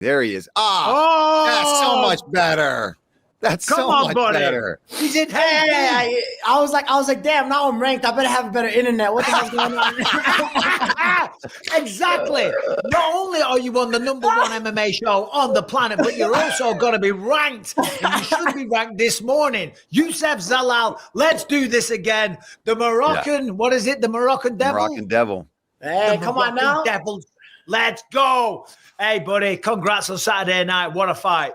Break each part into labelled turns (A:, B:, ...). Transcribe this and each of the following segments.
A: There he is. That's so
B: Oh,
A: much better. That's
B: come
A: so
B: on,
A: much
B: buddy.
A: better.
B: He's in
C: Hey, I was like, damn, now I'm ranked. I better have a better internet. What the hell's going on?
B: Exactly. Not only are you on the number one MMA show on the planet, but you're also going to be ranked. And you should be ranked this morning. Youssef Zalal, let's do this again. The Moroccan, what is it? The Moroccan Devil?
A: Moroccan Devil.
C: Hey, come on now.
B: Devils. Let's go. Hey, buddy, congrats on Saturday night. What a fight.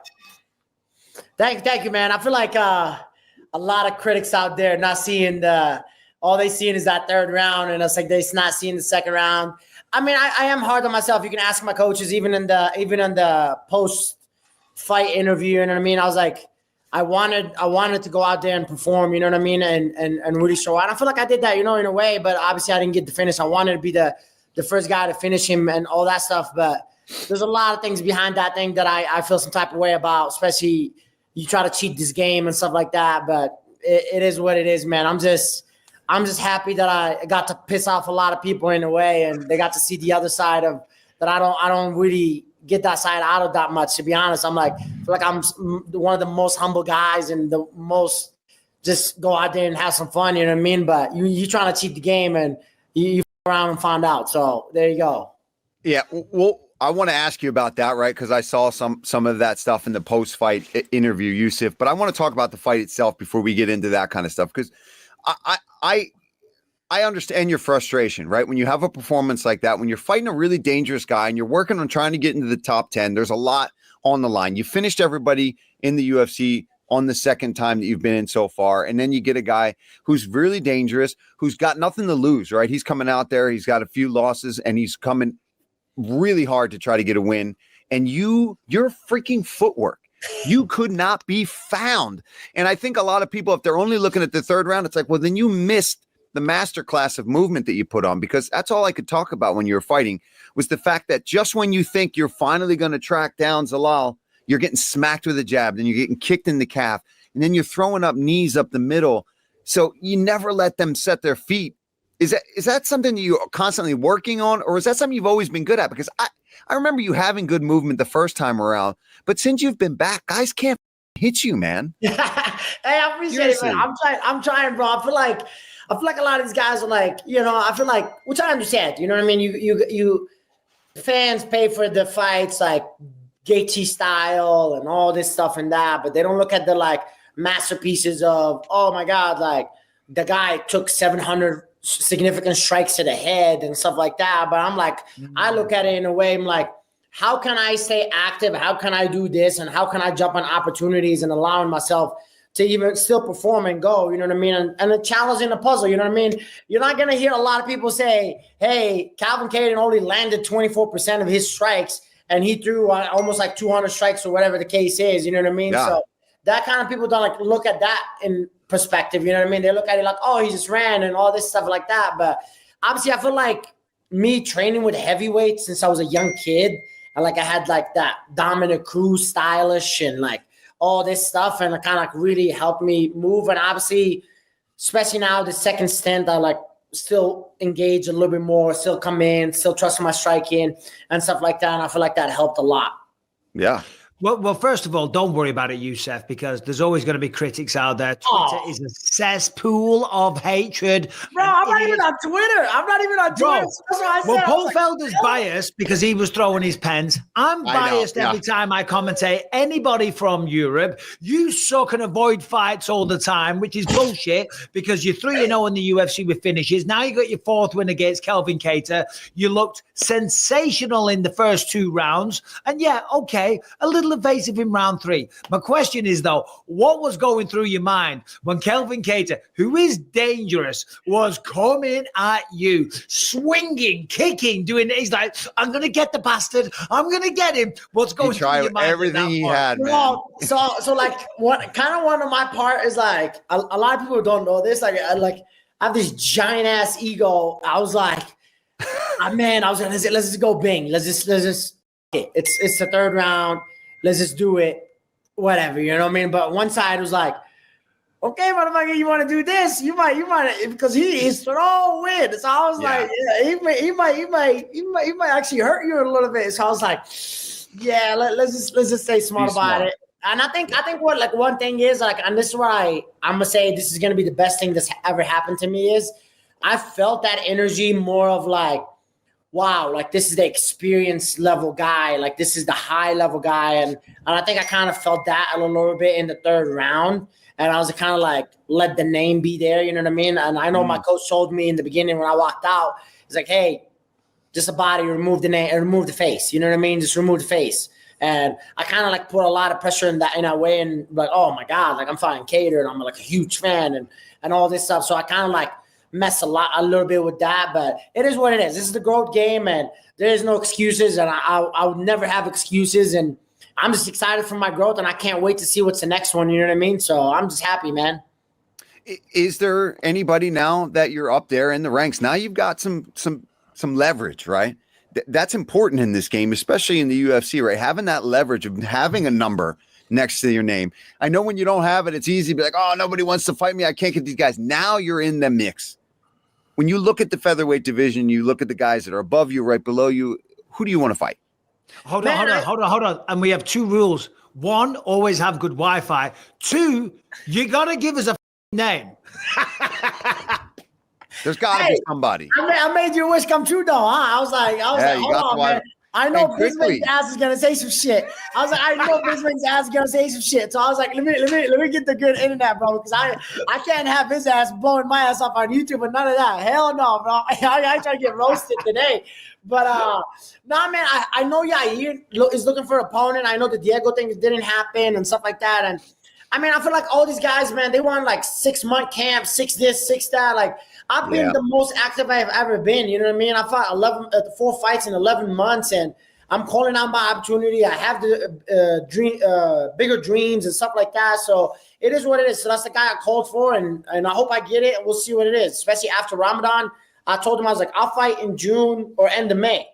C: Thank you, man. I feel like a lot of critics out there not seeing all they seeing is that third round, and it's like they're not seeing the second round. I mean, I am hard on myself. You can ask my coaches, even in the post fight interview. You know what I mean? I was like, I wanted to go out there and perform. You know what I mean? And really show out. I feel like I did that, in a way. But obviously, I didn't get the finish. I wanted to be the first guy to finish him and all that stuff. But there's a lot of things behind that thing that I feel some type of way about, especially. You try to cheat this game and stuff like that, but it is what it is, man. I'm just happy that I got to piss off a lot of people in a way, and they got to see the other side of that. I don't really get that side out of that much, to be honest. I'm like, I feel like I'm one of the most humble guys and the most just go out there and have some fun. You know what I mean? But you trying to cheat the game, and you around and find out. So there you go.
A: Yeah. Well, I want to ask you about that, right? Because I saw some of that stuff in the post-fight interview, Youssef. But I want to talk about the fight itself before we get into that kind of stuff, because I understand your frustration, right? When you have a performance like that, when you're fighting a really dangerous guy and you're working on trying to get into the top 10, there's a lot on the line. You finished everybody in the UFC on the second time that you've been in so far, and then you get a guy who's really dangerous, who's got nothing to lose, right? He's coming out there, he's got a few losses, and he's coming really hard to try to get a win. And your freaking footwork, you could not be found. And I think a lot of people, if they're only looking at the third round, it's like, well, then you missed the masterclass of movement that you put on, because that's all I could talk about when you were fighting, was the fact that just when you think you're finally going to track down Zalal, you're getting smacked with a jab, then you're getting kicked in the calf, and then you're throwing up knees up the middle. So you never let them set their feet. Is that something you're constantly working on, or is that something you've always been good at? Because I remember you having good movement the first time around, but since you've been back, guys can't hit you, man.
C: Hey, I appreciate it, man. I'm trying, bro. I feel like a lot of these guys are like, I feel like, which I understand. You know what I mean? You fans pay for the fights like Gaethje style and all this stuff and that, but they don't look at the like masterpieces of, oh my God, like the guy took 700 significant strikes to the head and stuff like that. But I'm like, I look at it in a way, I'm like, how can I stay active? How can I do this? And how can I jump on opportunities and allowing myself to even still perform and go, you know what I mean? And the challenge in the puzzle, you know what I mean? You're not going to hear a lot of people say, hey, Calvin Katar only landed 24% of his strikes and he threw almost like 200 strikes or whatever the case is, you know what I mean?
A: Yeah.
C: So that kind of people don't like look at that in perspective, you know what I mean? They look at it like, oh, he just ran and all this stuff like that. But obviously I feel like me training with heavyweights since I was a young kid, and like I had like that Dominic Cruz stylish and like all this stuff, and it kind of like really helped me move. And obviously, especially now the second stint, I like still engage a little bit more, still come in, still trust my striking and stuff like that. And I feel like that helped a lot.
A: Yeah.
B: Well, first of all, don't worry about it, Youssef, because there's always going to be critics out there. Twitter is a cesspool of hatred.
C: Bro, I'm not even on Twitter.
B: Bro, well, Paul
C: like,
B: Felder's biased because he was throwing his pens. I'm biased every time I commentate anybody from Europe. You suck and avoid fights all the time, which is bullshit because you're 3-0 in the UFC with finishes. Now you got your fourth win against Calvin Katar. You looked sensational in the first 2 rounds. And yeah, okay, a little evasive in round 3. My question is, though, what was going through your mind when Calvin Katar, who is dangerous, was coming at you, swinging, kicking, doing it? He's like, I'm going to get the bastard. I'm going to get him. What's going through your mind?
A: Everything he had, man.
C: Well, so like what kind of one of my part is like a lot of people don't know this. Like I have this giant ass ego. I was like, let's just go bing. Let's just it's the third round. Let's just do it, whatever, you know what I mean? But one side was like, okay, motherfucker, you want to do this? You might, because he is throwing. So I was like, yeah, he might actually hurt you a little bit. So I was like, Yeah, let's just stay smart about it. And I think what like one thing is like, and this is what I'm gonna say, this is gonna be the best thing that's ever happened to me is I felt that energy more of like, wow, like this is the experience level guy, like this is the high level guy, and I think I kind of felt that a little bit in the third round, and I was kind of like let the name be there, you know what I mean? And I know my coach told me in the beginning when I walked out, he's like, hey, just a body, remove the name, remove the face, you know what I mean? Just remove the face. And I kind of like put a lot of pressure in that way, and like, oh my God, like I'm fighting Katar, and I'm like a huge fan, and all this stuff. So I kind of like mess a little bit with that, but it is what it is. This is the growth game, and there is no excuses, and I would never have excuses, and I'm just excited for my growth, and I can't wait to see what's the next one. You know what I mean? So I'm just happy, man.
A: Is there anybody now that you're up there in the ranks? Now you've got some leverage, right? That's important in this game, especially in the UFC, right? Having that leverage of having a number next to your name. I know when you don't have it, it's easy to be like, oh, nobody wants to fight me. I can't get these guys. Now you're in the mix. When you look at the featherweight division, you look at the guys that are above you, right below you, who do you want to fight?
B: Hold on. And we have two rules. One, always have good Wi-Fi. Two, you got to give us a name.
A: There's got to be somebody.
C: I made your wish come true, though. Huh? I was like, hold on, man. I know Bisping's ass is gonna say some shit. I was like, I know Bisping's ass is gonna say some shit. So I was like, let me get the good internet, bro, because I can't have his ass blowing my ass up on YouTube and none of that. Hell no, bro. I try to get roasted today. But nah, man, I know Yair is looking for an opponent. I know the Diego thing didn't happen and stuff like that. And I mean, I feel like all these guys, man, they want like 6-month camp, 6 this, 6 that. Like I've been the most active I've ever been. You know what I mean? I fought 4 fights in 11 months, and I'm calling out my opportunity. I have the bigger dreams and stuff like that. So it is what it is. So that's the guy I called for, and I hope I get it. We'll see what it is, especially after Ramadan. I told him, I was like, I'll fight in June or end of May.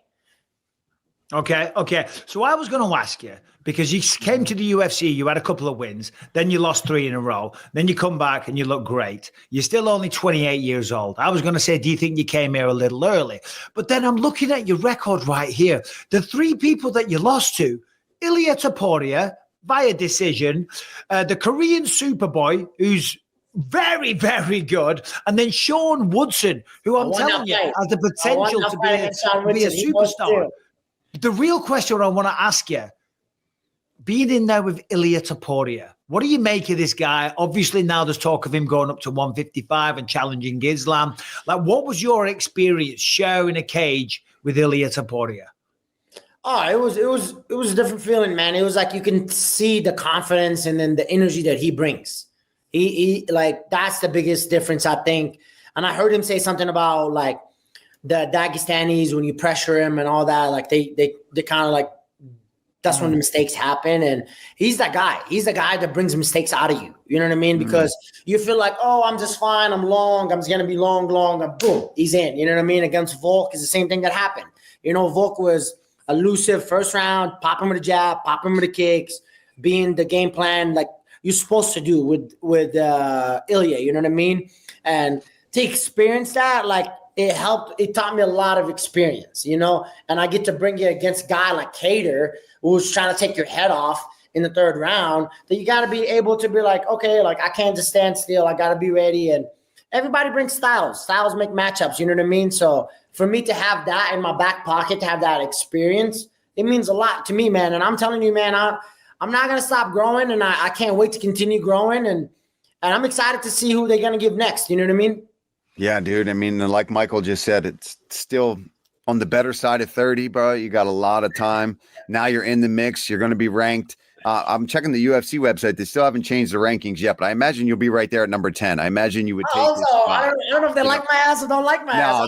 B: Okay. So I was going to ask you, because you came to the UFC, you had a couple of wins, then you lost 3 in a row, then you come back and you look great. You're still only 28 years old. I was going to say, do you think you came here a little early? But then I'm looking at your record right here. The 3 people that you lost to, Ilia Topuria via decision, the Korean Superboy, who's very, very good, and then Sean Woodson, who I'm telling you has the potential to be a superstar. The real question I want to ask you, being in there with Ilia Topuria, what do you make of this guy? Obviously, now there's talk of him going up to 155 and challenging Islam. Like, what was your experience sharing a cage with Ilia Topuria?
C: Oh, it was a different feeling, man. It was like you can see the confidence and then the energy that he brings. He like that's the biggest difference, I think. And I heard him say something about like the Dagestanis, when you pressure him and all that, like they kind of like, that's when the mistakes happen. And he's that guy. He's the guy that brings mistakes out of you. You know what I mean? Because you feel like, oh, I'm just fine. I'm long. I'm just going to be long. And boom, he's in. You know what I mean? Against Volk is the same thing that happened. You know, Volk was elusive first round, pop him with a jab, pop him with the kicks, being the game plan like you're supposed to do with Ilia. You know what I mean? And to experience that, like, it taught me a lot of experience, you know, and I get to bring it against a guy like Katar, who's trying to take your head off in the 3rd round, that you got to be able to be like, okay, like I can't just stand still. I got to be ready. And everybody brings styles. Styles make matchups. You know what I mean? So for me to have that in my back pocket, to have that experience, it means a lot to me, man. And I'm telling you, man, I'm not going to stop growing, and I can't wait to continue growing. And I'm excited to see who they're going to give next. You know what I mean?
A: Yeah, dude. I mean, like Michael just said, it's still on the better side of 30, bro. You got a lot of time. Now you're in the mix. You're going to be ranked. I'm checking the UFC website. They still haven't changed the rankings yet, but I imagine you'll be right there at number 10. I imagine you would take this spot.
C: I don't know if they like my ass or don't like my ass.
A: No,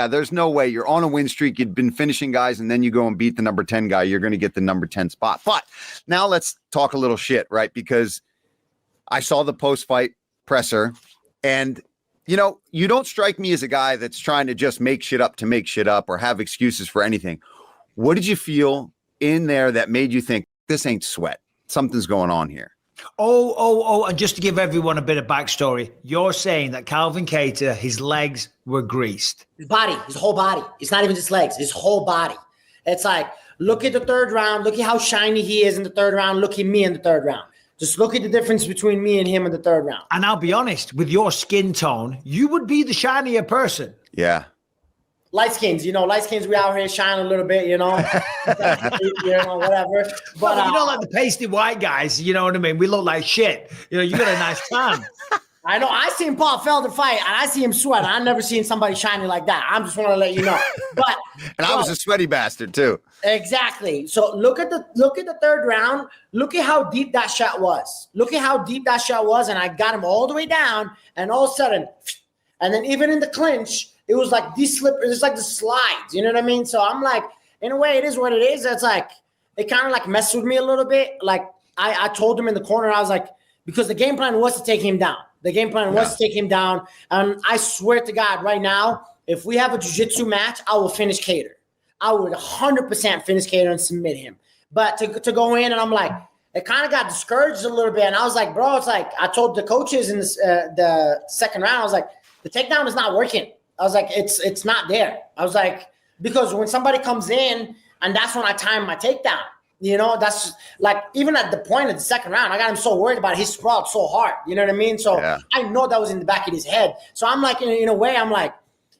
A: there's no way. You're on a win streak. You've been finishing guys, and then you go and beat the number 10 guy. You're going to get the number 10 spot. But now let's talk a little shit, right? Because I saw the post-fight presser. And, you know, you don't strike me as a guy that's trying to just make shit up or have excuses for anything. What did you feel in there that made you think this ain't sweat? Something's going on here.
B: Oh, and just to give everyone a bit of backstory, you're saying that Calvin Katar, his legs were greased.
C: His body, his whole body. It's not even just legs, his whole body. It's like Look at the third round. Look at how shiny he is in the third round. Look at me in the third round. Just look at the difference between me and him in the third round.
B: And I'll be honest, with your skin tone, you would be the shinier person.
A: Yeah.
C: Light skins, light skins, we out here shine a little bit, whatever. But
B: like the pasty white guys, you know what I mean? We look like shit. You got a nice tan.
C: I know. I seen Paul Felder fight, and I see him sweat. I never seen somebody shiny like that. I'm just want to let you know. But
A: I was a sweaty bastard too.
C: Exactly. So look at the third round. Look at how deep that shot was. And I got him all the way down, and all of a sudden, and then even in the clinch, it was like these slippers. It's like the slides. You know what I mean? So I'm like, in a way, it is what it is. It's like it kind of like messed with me a little bit. Like I told him in the corner, I was like, because the game plan was to take him down. And I swear to God, right now, if we have a jiu-jitsu match, I will finish Katar. I would 100% finish Katar and submit him. But to go in, and I'm like, it kind of got discouraged a little bit. And I was like, bro, it's like I told the coaches in the second round, I was like, the takedown is not working. I was like, it's not there. I was like, because when somebody comes in, and that's when I time my takedown. That's like even at the point of the second round, I got him so worried about it, he sprawled so hard. You know what I mean? So I know that was in the back of his head. So I'm like, in a way, I'm like,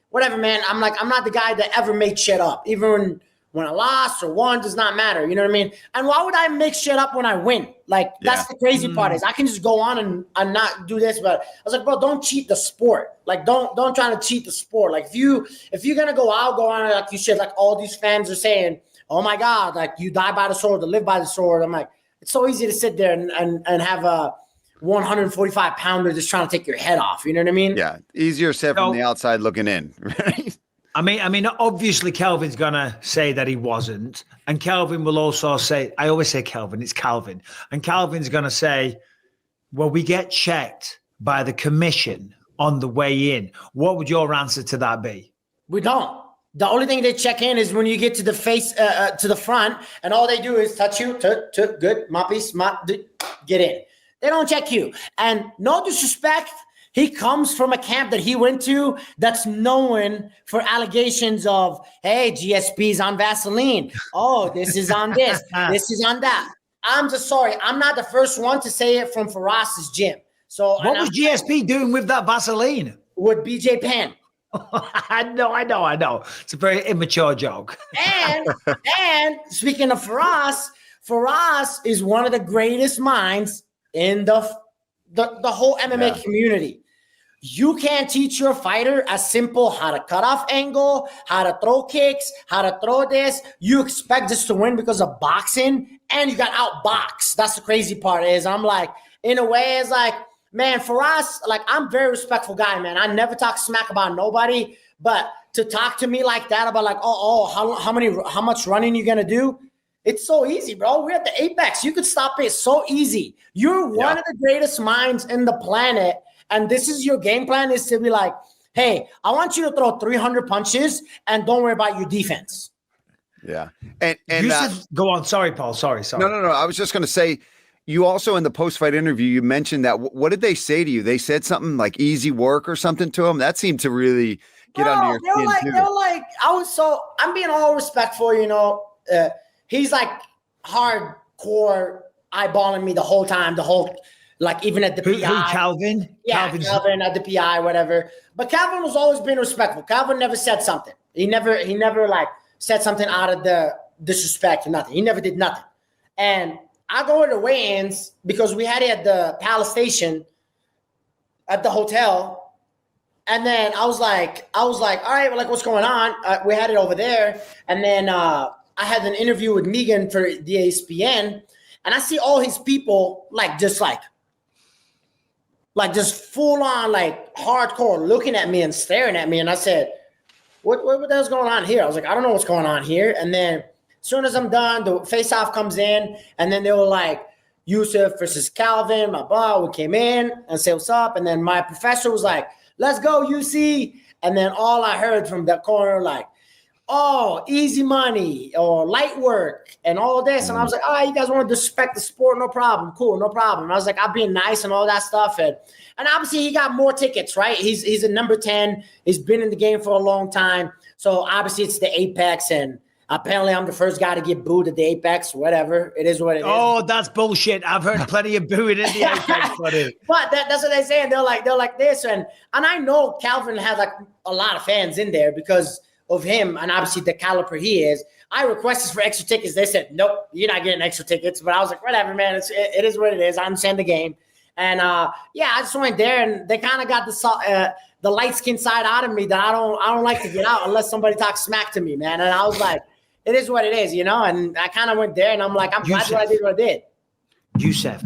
C: whatever, man. I'm like, I'm not the guy that ever made shit up. Even when I lost or won, does not matter. You know what I mean? And why would I make shit up when I win? Like, that's the crazy part is I can just go on and not do this. But I was like, bro, don't cheat the sport. Like, don't try to cheat the sport. Like, if you're going to go out, go on like you should. Like all these fans are saying, oh my God, like you die by the sword to live by the sword. I'm like, it's so easy to sit there and have a 145 pounder just trying to take your head off. You know what I mean?
A: Yeah. Easier said from the outside looking in. Right?
B: I mean, obviously Calvin's going to say that he wasn't. And Calvin will also say, I always say Calvin, it's Calvin. And Calvin's going to say, well, we get checked by the commission on the way in. What would your answer to that be?
C: We don't. The only thing they check in is when you get to the face, to the front, and all they do is touch you, good, moppy, smart, get in. They don't check you. And no disrespect, he comes from a camp that he went to that's known for allegations of, hey, GSP's on Vaseline. Oh, this is on this. This is on that. I'm just sorry. I'm not the first one to say it from Faras's gym. So
B: what was GSP doing with that Vaseline?
C: With BJ Penn.
B: I know. It's a very immature joke.
C: And speaking of Faraz is one of the greatest minds in the whole MMA community. You can't teach your fighter a simple how to cut off angle, how to throw kicks, how to throw this. You expect this to win because of boxing, and you got outboxed. That's the crazy part is I'm like, in a way, it's like, man, Faraz, like, I'm a very respectful guy, man. I never talk smack about nobody, but to talk to me like that about like, how much running you gonna do? It's so easy, bro. We're at the apex. You could stop it so easy. You're one of the greatest minds in the planet, and this is your game plan is to be like, hey, I want you to throw 300 punches and don't worry about your defense.
A: Yeah. And
B: go on. Sorry, Paul. Sorry.
A: No. I was just going to say, you also in the post-fight interview, you mentioned that. What did they say to you? They said something like easy work or something to him. That seemed to really get under your skin.
C: They were like, I'm being all respectful, he's like hardcore eyeballing me the whole time, like even at the PI.
B: Who, Calvin?
C: Yeah, Calvin at the PI, whatever. But Calvin was always been respectful. Calvin never said something. He never like said something out of the disrespect or nothing. He never did nothing. And I go to the weigh-ins because we had it at the Palace Station at the hotel. And then I was like, all right, well, like, what's going on? We had it over there. And then I had an interview with Megan for the ESPN. And I see all his people just full on, like, hardcore looking at me and staring at me. And I said, what the hell's going on here? I was like, I don't know what's going on here. And then as soon as I'm done, the face-off comes in, and then they were like, Youssef versus Calvin, blah, blah. We came in and said, what's up? And then my professor was like, let's go, UC. And then all I heard from that corner, like, oh, easy money or light work and all this. And I was like, oh, you guys want to disrespect the sport? No problem. Cool, no problem. And I was like, I'm being nice and all that stuff. And obviously he got more tickets, right? He's a number 10. He's been in the game for a long time. So obviously it's the apex. And Apparently, I'm the first guy to get booed at the Apex. Whatever, it is what it is.
B: Oh, that's bullshit. I've heard plenty of booing in the Apex, buddy.
C: But that's what they say, and they're like this, and I know Calvin has like a lot of fans in there because of him, and obviously the caliber he is. I requested for extra tickets. They said, nope, you're not getting extra tickets. But I was like, whatever, man. It is what it is. I understand the game. And, I just went there, and they kind of got the light-skinned side out of me that I don't like to get out unless somebody talks smack to me, man. And I was like, it is what it is, you know? And I kind of went there, and I'm like, I'm glad I did what I did.
B: Youssef,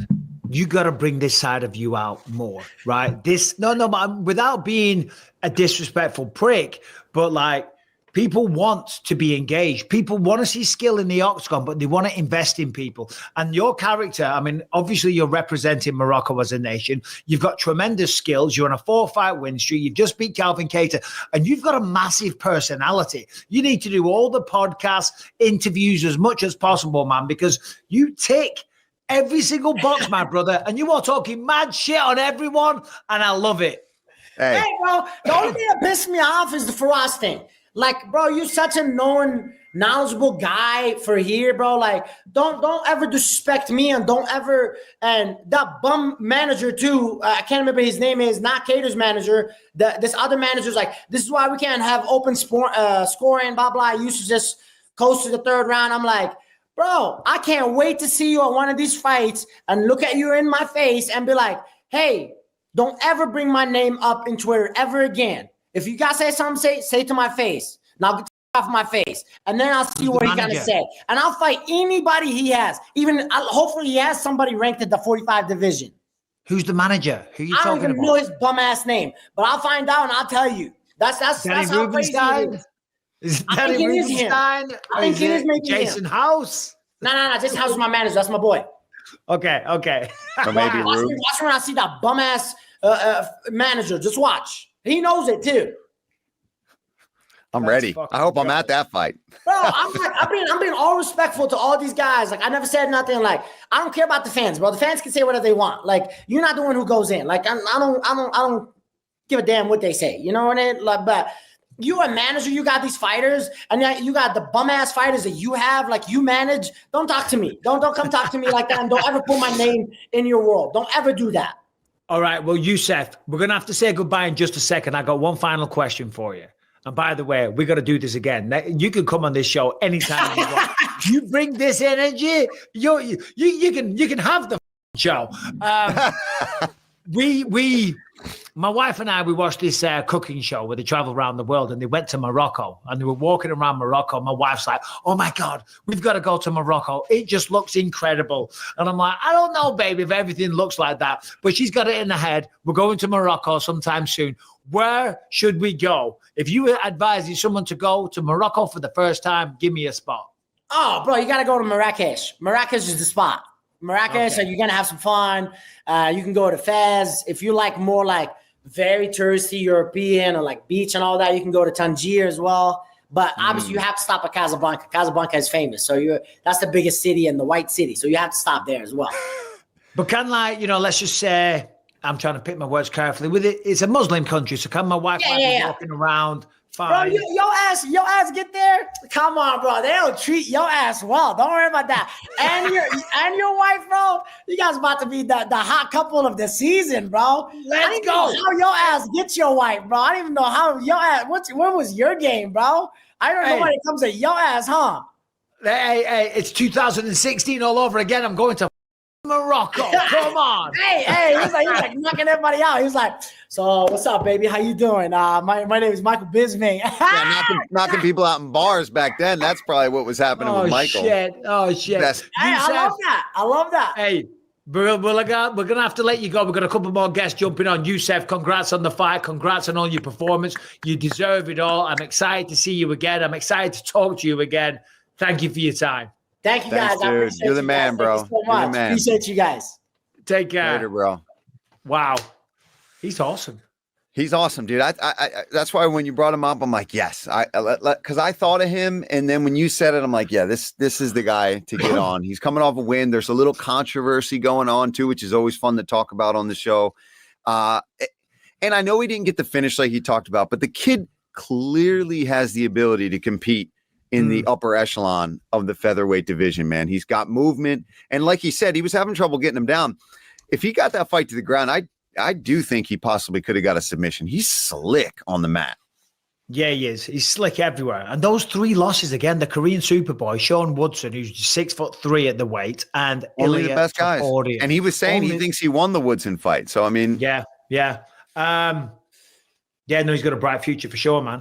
B: you got to bring this side of you out more, right? But without being a disrespectful prick, but like, people want to be engaged. People want to see skill in the octagon, but they want to invest in people. And your character, I mean, obviously you're representing Morocco as a nation. You've got tremendous skills. You're on a 4-fight win streak. You've just beat Calvin Katar, and you've got a massive personality. You need to do all the podcasts, interviews as much as possible, man, because you tick every single box, my brother, and you are talking mad shit on everyone, and I love it.
C: Hey, bro, the only thing that pissed me off is the Faraz thing. Like, bro, you're such a known, knowledgeable guy for here, bro. Like, don't ever disrespect me, and don't ever, and that bum manager too. I can't remember his name is not Cater's manager. This other manager's like, this is why we can't have open scoring, blah blah. Youssef just goes to the third round. I'm like, bro, I can't wait to see you at one of these fights and look at you in my face and be like, hey, don't ever bring my name up in Twitter ever again. If you guys say something, say it to my face. Now get off my face. And then I'll see what he's going to say. And I'll fight anybody he has. Even hopefully he has somebody ranked at the 45 division.
B: Who's the manager? Who are you talking about?
C: I don't even know his bum-ass name. But I'll find out and I'll tell you. That's how crazy it is.
B: Is that Rubenstein?
C: I think it is maybe
B: Jason House?
C: No. Jason House is my manager. That's my boy.
B: Okay.
A: So maybe
C: watch when I see that bum-ass manager. Just watch. He knows it too.
A: I'm ready. I hope I'm at that fight.
C: Bro, I'm being all respectful to all these guys. Like, I never said nothing. Like, I don't care about the fans, bro. The fans can say whatever they want. Like, you're not the one who goes in. Like, I don't give a damn what they say. You know what I mean? Like, but you're a manager. You got these fighters, and you got the bum ass fighters that you have. Like, you manage. Don't talk to me. Don't come talk to me like that. And don't ever put my name in your world. Don't ever do that.
B: All right. Well, Youssef, we're going to have to say goodbye in just a second. I got one final question for you. And by the way, we got to do this again. You can come on this show anytime you want. You bring this energy, you can have the show. My wife and I, we watched this cooking show where they travel around the world, and they went to Morocco, and they were walking around Morocco. My wife's like, oh my God, we've got to go to Morocco. It just looks incredible. And I'm like, I don't know, baby, if everything looks like that, but she's got it in her head. We're going to Morocco sometime soon. Where should we go? If you were advising someone to go to Morocco for the first time, give me a spot.
C: Oh, bro, you got to go to Marrakesh. Marrakesh is the spot. Marrakesh, okay. You're going to have some fun. You can go to Fez. If you like more like very touristy European or like beach and all that, you can go to Tangier as well. But obviously you have to stop at Casablanca. Casablanca is famous. So that's the biggest city and the white city. So you have to stop there as well.
B: But can let's just say, I'm trying to pick my words carefully with it. It's a Muslim country. So can my wife be walking around? Fine.
C: Bro, your ass get there. Come on, bro. They'll treat your ass well. Don't worry about that. And your wife, bro. You guys about to be the hot couple of the season, bro.
B: Let's go.
C: How your ass gets your wife, bro. I don't even know how your ass. What was your game, bro? I don't know when it comes to your ass, huh?
B: Hey, it's 2016 all over again. I'm going to Morocco. Come on.
C: Hey, he's like knocking everybody out. He was like, so what's up, baby? How you doing? My name is Michael Bisping.
A: knocking people out in bars back then. That's probably what was happening with Michael.
C: Oh shit. I love that.
B: Hey, we're gonna have to let you go. We've got a couple more guests jumping on. Youssef, congrats on the fight. Congrats on all your performance. You deserve it all. I'm excited to see you again. I'm excited to talk to you again. Thank you for your time.
C: Thank you, guys.
A: Dude. You're the man, bro.
C: Thank you so much.
A: You're the man.
C: Appreciate you guys.
B: Take care.
A: Later, bro.
B: Wow. He's awesome.
A: He's awesome, dude. I that's why when you brought him up, I'm like, yes, because I thought of him, and then when you said it, I'm like, yeah, this is the guy to get on. He's coming off a win. There's a little controversy going on too, which is always fun to talk about on the show. And I know he didn't get the finish like he talked about, but the kid clearly has the ability to compete in the upper echelon of the featherweight division, man. He's got movement. And like he said, he was having trouble getting him down. If he got that fight to the ground, I do think he possibly could have got a submission. He's slick on the mat.
B: Yeah, he is. He's slick everywhere. And those 3 losses again, the Korean Superboy, Sean Woodson, who's 6'3" at the weight, and
A: only
B: Ilya
A: the best guys.
B: Topuria.
A: And he was saying he thinks he won the Woodson fight. So, I mean.
B: Yeah. No, he's got a bright future for sure, man.